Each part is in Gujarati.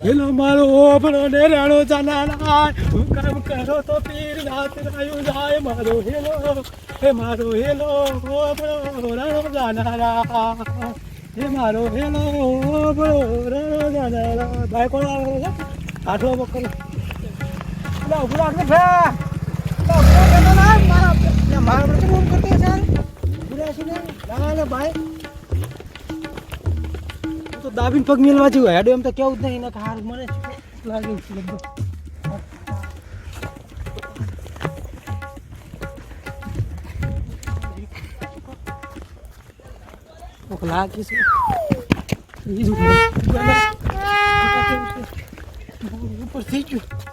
હેલો મારો ઓભરો ને રાણો જાનારા હું કામ કરો તો પીર રાત રાયું જાય મારો હેલો ઓભરો રાણો જાનારા હે મારો હેલો ઓભરો રાણો જાનારા ભાઈ કોણ આવે છે આટલો બકર લા ઉભા ને ભા લા મારા પર ફોન કરતે છે બુરા છે ને લા ભાઈ તો દાબીને પગ મેલવા જેવું હેડો એમ તો કેવું જ નહીં હાર મને લાગે છે લગભગ લાગે છે ઉપર થઈ ગયું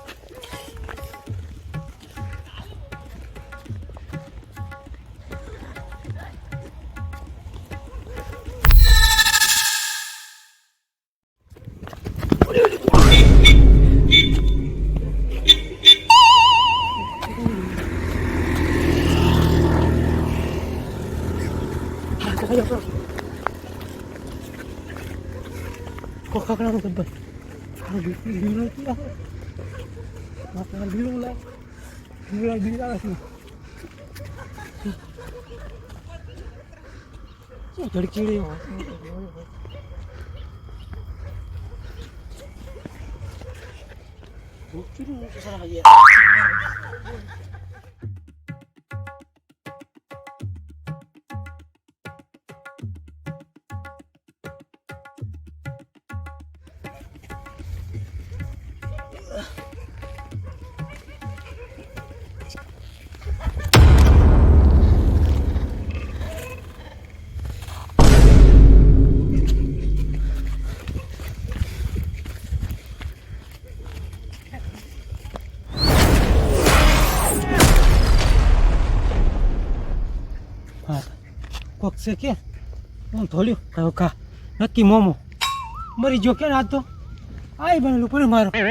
Kakak kan bebas. Kalau biru itu lah. Makan biru lah. Biru lah sih. Jadi kiri. Kiri ke sana aja. કોક છે કે હું ધોલ્યું કયો કા નક્કી મોમો મરી ગયો કે આજ તો આઈ બનેલું પડે મારો હવે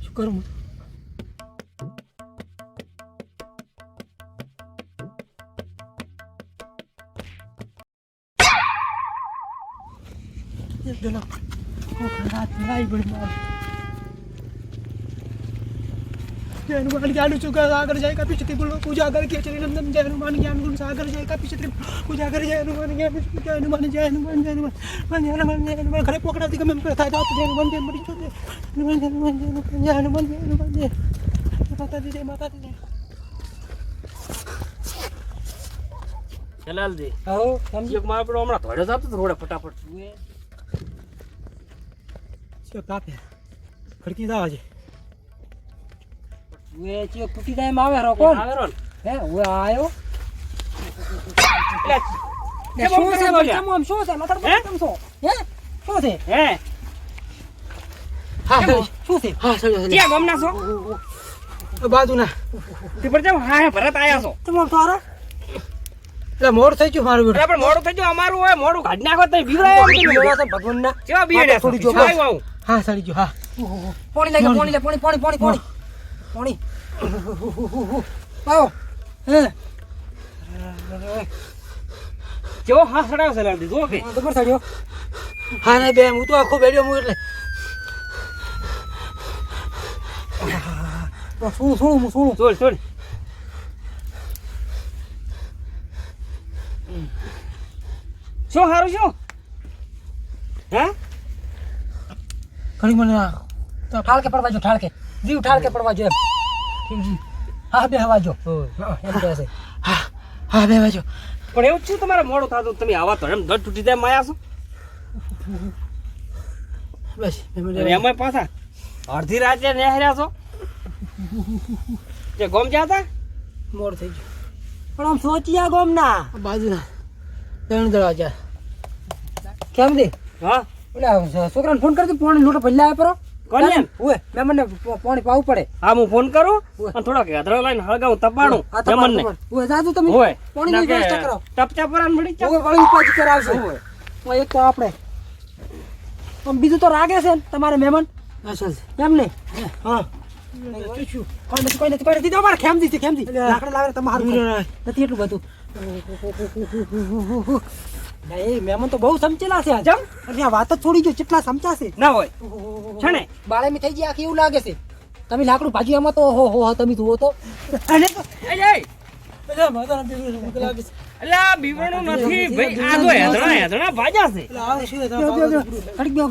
શું કરું આઈ બને મારો जय हनुमान ज्ञान चुका सागर जय का पीछे बोलो पूजा करके चले नंदन जय हनुमान ज्ञान गुण सागर जय का पीछे पूजा कर जय हनुमान घरे पकड़ा दी मैं था जात जय हनुमान जय मरी जय हनुमान जय माता दी जय जलाल जी आओ समझो मारा पर हमरा थोड़ा सा तो थोड़ा फटाफट हुए से कापे खड़की दावा जी वे चीज टूटी जाए मावे रो कोण आवे रो હે હું આયો ले શું છે બચ્ચા આમ શું છે મતલબ કેમ છો હે શું છે હે હા શું છે હા ચલો ક્યાં ગામના છો બાજુના તે પર જાવ હા ભરત આયા છો તમાર તારા એટલે મોડ થઈ ગયું મારું બેટા પણ મોડું થઈ ગયું અમારું હોય મોડું કાઢ નાખો તો બીવરાય એમ કે મોડા છે ભગવાનના કેવા બીડે થોડી જો આવું હા સડી ગયો હા પાણી લાગે પાણી આવો હે કેવો હા સડાવ સલાડ દીધો કે તો પર સડ્યો હા ને બે હું તો આખો બેડ્યો હું એટલે સોણું છોડ શું હારું શું હે ઘણી મને ઠાળકે પડવા જો ઠાળકે જીવ ઠાળકે પડવા જો એમ હા બે હવા જો એમ કહે છે હા બે હવા જો પણ એવું જ છે તમારે મોડું થતું તમે આવા તો એમ દડ તૂટી જાય માયા છો બસ એમાં પાછા અડધી રાતે નેહર્યા છો જે ગોમ જ્યાં હતા મોડ થઈ ગયું પણ આમ સોચિયા ગોમ ના બાજુના ત્રણ દરવાજા કેમ દે હા ઓલા છોકરાને ફોન કરી દે પાણી લોટો ભલ્યા આવે પરો કોને ઓય મેં મને પાણી પાવું પડે હા હું ફોન કરું અને થોડાક હેદરો લઈને હળગાવું તપાણું જમણને ઓય જાજુ તમે ઓય પાણીની વ્યવસ્થા કરો ટપચા પરાન મળી ઓય વળી ઉપાજી કરાવશે ઓય એક તો આપણે આમ બીજું તો રાગે છે ને તમારે મહેમાન અસલ એમ ને હા કોઈ નથી દીધો મારે ખેમજી લાકડા લાવે તમારું નથી એટલું બધું એ મહેમાન તો બહુ સમજેલા છે જમ અને આ વાત જ છોડી ગયો કેટલા સમજાશે ના હોય છે ને બાળેમી થઈ ગયા આખી એવું લાગે છે તમે લાકડું ભાજી આમાં તો હો તમે જુઓ તો અરે એ બધા માતા ભૂખ લાગે છે અલા બીવણું નથી ભાઈ આ તો હેદણા ભાજા છે ઘડીક બેહો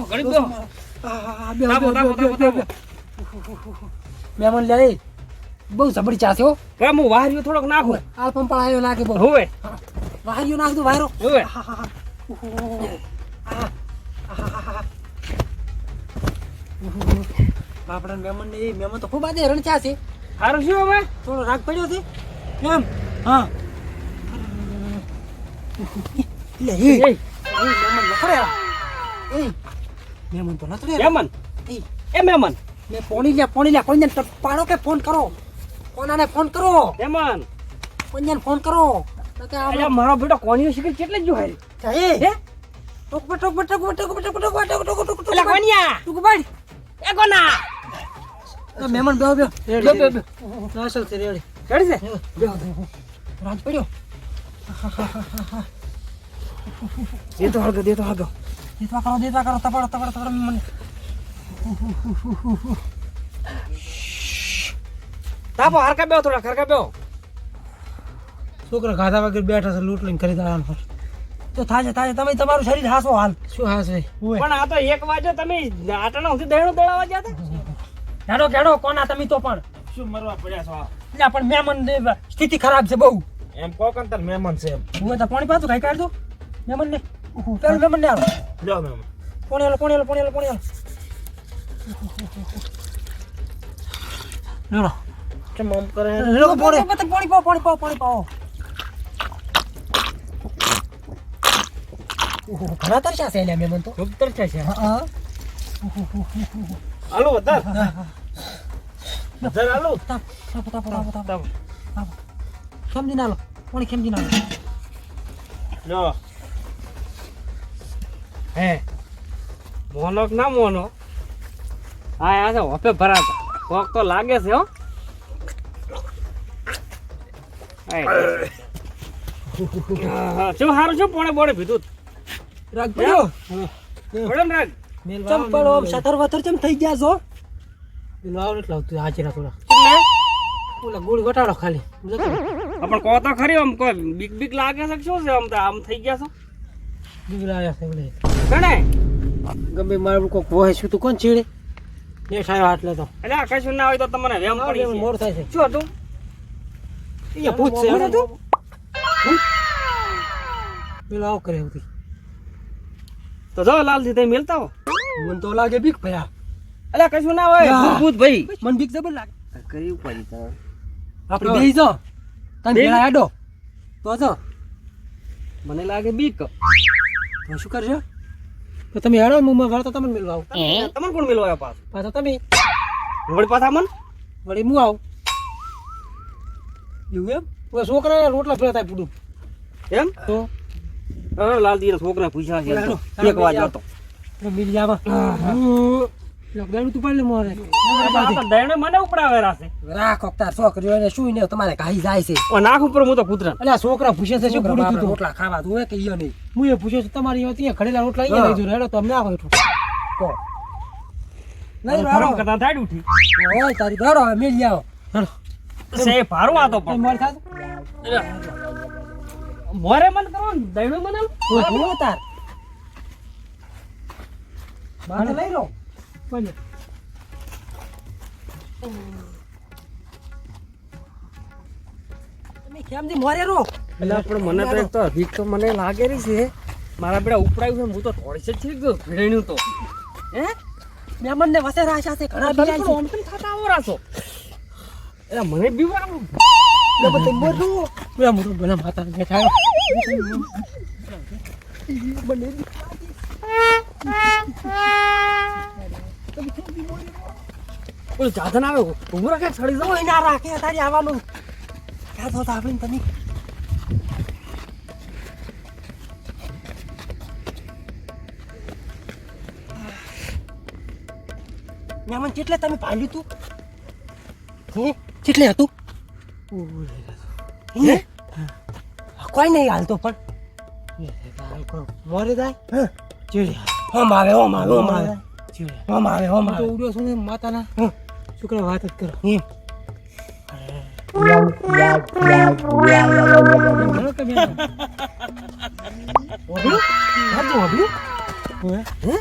ઘડી દો તાપો, તાપો. મહેમાન લે બહુ જબરી ચા છે હો પણ હું વાહરીઓ થોડોક નાખું આલ પંપ આવ્યો લાગે બહુ હોવે વાહરીઓ નાખ દો વાયરો હોવે બાપડા મહેમાન ને મહેમાન તો ખૂબ આજે હેરણ ચા છે સારું શું હવે થોડો રાગ પડ્યો છે કેમ હા લે એ મહેમાન નખરે એ મહેમાન તો નખરે મહેમાન એ મહેમાન મે પોણી લે કોઈને પાડો કે ફોન કરો કોનાને ફોન કરો મહેમાન કોઈને ફોન કરો કે અલ્યા મારો બેટો કોણીઓ શીખે કેટલે જ જો હારી હે ટોક અલ્યા કોણિયા એ કોના મહેમાન બેહો બેહો નાસલ છે રેડી ચડી છે રાજ પડ્યો દેતો હળગો દેતવા કરો તપાડો મહેમાન તાપો હરકા બેહો થોડા હરકા બેહો છોકરા ગાધા વગર બેઠા છે લૂંટ લઈને ખરીદાવાનું પર તો થાજે તમે તમારું શરીર હાસો હાલ શું હાસે પણ આ તો 1 વાગે તમે આટલા સુધી દહેણું દળાવા ગયા હતા કેડો કોના તમે તો પણ શું મરવા પડ્યા છો એટલે પણ મહેમાન સ્થિતિ ખરાબ છે બહુ એમ કોકંતર મહેમાન છે હું તો પાણી પાછું ખાઈ કાઢ દો મહેમાન ને પેલું મહેમાન ને આવો લ્યો મહેમાન પોણી આલો લો કેમ આમ કરે પાણી પાઓ ઘણા તરસ્યા છે એલા મહેમાન તો ખૂબ તરસ્યા છે હા હાલો વધાર વધાર હાલો તાપ સમજી ના લો પાણી સમજી ના લો લ્યો હે મોનો કે ના મોનો હા આ તો હોપે ભરાતા કોક તો લાગે છે હો શું હારું શું પોણે બોડે પીધું રાગ પડ્યો પડે ને રાગ ચંપલો સતર વતર ચમ થઈ ગયા છો પેલો આવ એટલે તું હાજરા થોડા એટલે ઓલા ગોળ ઘટાડો ખાલી પણ કહો તો ખરી આમ કોઈ બીક લાગે છે કે શું છે આમ તો આમ થઈ ગયા છો બીગલાયા છે ઓલે કણે ગમે મારું કોક હોય શું તું કોણ ચીડે ને સાયો હાથ લેતો એટલે આ કશું ના હોય તો તમને વેમ પડી છે મોર થાય છે શું હતું એ ભૂત છે શું હતું પેલો આવ કરે હતી તો જો લાલજી તમે મેલતા હો મને તો લાગે બીક ભયા એટલે કશું ના હોય ભૂત ભાઈ મને બીક જબર લાગે કરી પડી તો આપણે બેહી જો તને ભેળા હેડો તો જો મને લાગે બીક તો શું કરજો તો તમે હેડો હું વળતો તમને મેળવા આવું તમને કોણ મેલવા પાસ પાછા તમે વળી પાછા મન વળી હું આવું એવું એમ ઓલા છોકરા રોટલા ફેરતા પૂડું એમ તો લાલજી ના છોકરા પૂછ્યા છે હેડો, 1 વાગે હતો મિલિયામાં લોકડાઉન તું પાડલે મોરે દયણે મને ઉપડાવે રાસે રાખો તાર છોકરીઓ એને શું ને તમારે કાઈ જાય છે ઓ નાખ ઉપર હું તો કૂતરા અલ્યા છોકરા પૂછે છે શું પૂડું તું રોટલા ખાવા તું કે ઈયો નહીં હું એ પૂછ્યો છું તમારી અહીંયા ખડેલા રોટલા અહીંયા લઈ જો હેડો તો અમને આવો એટલું કો નહીં ફરમ રાડો કરતા થાડ ઉઠી ઓય તારી દાડો મિલ આવો હેડો સે ભારું આ તો પણ મોર થાત મોરે મન કરો ને દયણે મને ઓય હું તાર બાને લઈ લો બોલે તમે કેમથી મોરે રો એટલે પણ મને તો એક તો બીક તો મને લાગે રહી છે મારા બેડા ઉપડાયું છે હું તો થોડી છે છીક ગયો ભેણ્યું તો હે મહેમાન ને વસે રાશા છે ઘણા તમે બીજા પણ ઓમ તેમ થતા આવો રાસો એટલે મને બીવરાવું છે બધે મોરું પેલા મોરું બના માતા બેઠા બને ઓલું જાધન આવે ઉભું રાખે છડી જાવ કોઈ ના રાખે તારી આવવાનું ક્યાં તો આપણે તમે મહેમાન કેટલે તમે પાડ્યું તું હે કેટલે હતું હે કોઈ નહીં હાલતો પણ મોરે જાય હે ચીડી ઓમ આવે ચીડી ઓમ આવે હું તો ઉડ્યો છું ને માતાના છોકરા વાત જ કરો ઘણો તમે ઓઢ્યું? હાચું ઓઢ્યું? હે?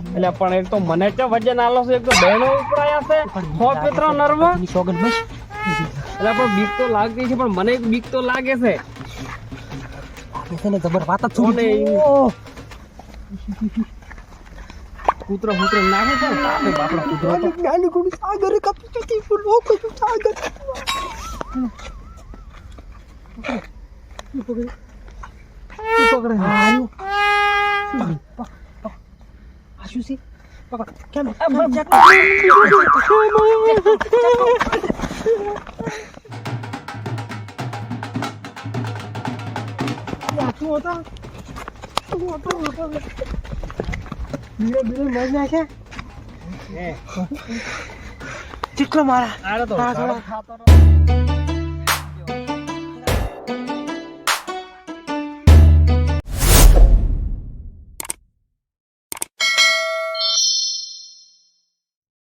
એટલે પણ એક તો મને તો વજન આલો છે, એક તો બહેનો ઉપરાયા છે, હોસ્પિટલ નર્વ. ની સોગંદ બસ. એટલે પણ બીક તો લાગતી છે, પણ મને એક બીક તો લાગે છે. છે ને જબર વાત જ કોને છોડી. ઈ- કૂતરો નાખે છે ને તાપે બાપડો કૂતરો તો. ગાલી ગુડી સાગર કપી કતી ફૂલ ઓ કોઈ સાગર પકડે હારું. આ શું છે? પકડ. કેમ? ચીકલો મારા આરે તો હા, ઝાડ થોડા. ખાતો રહો.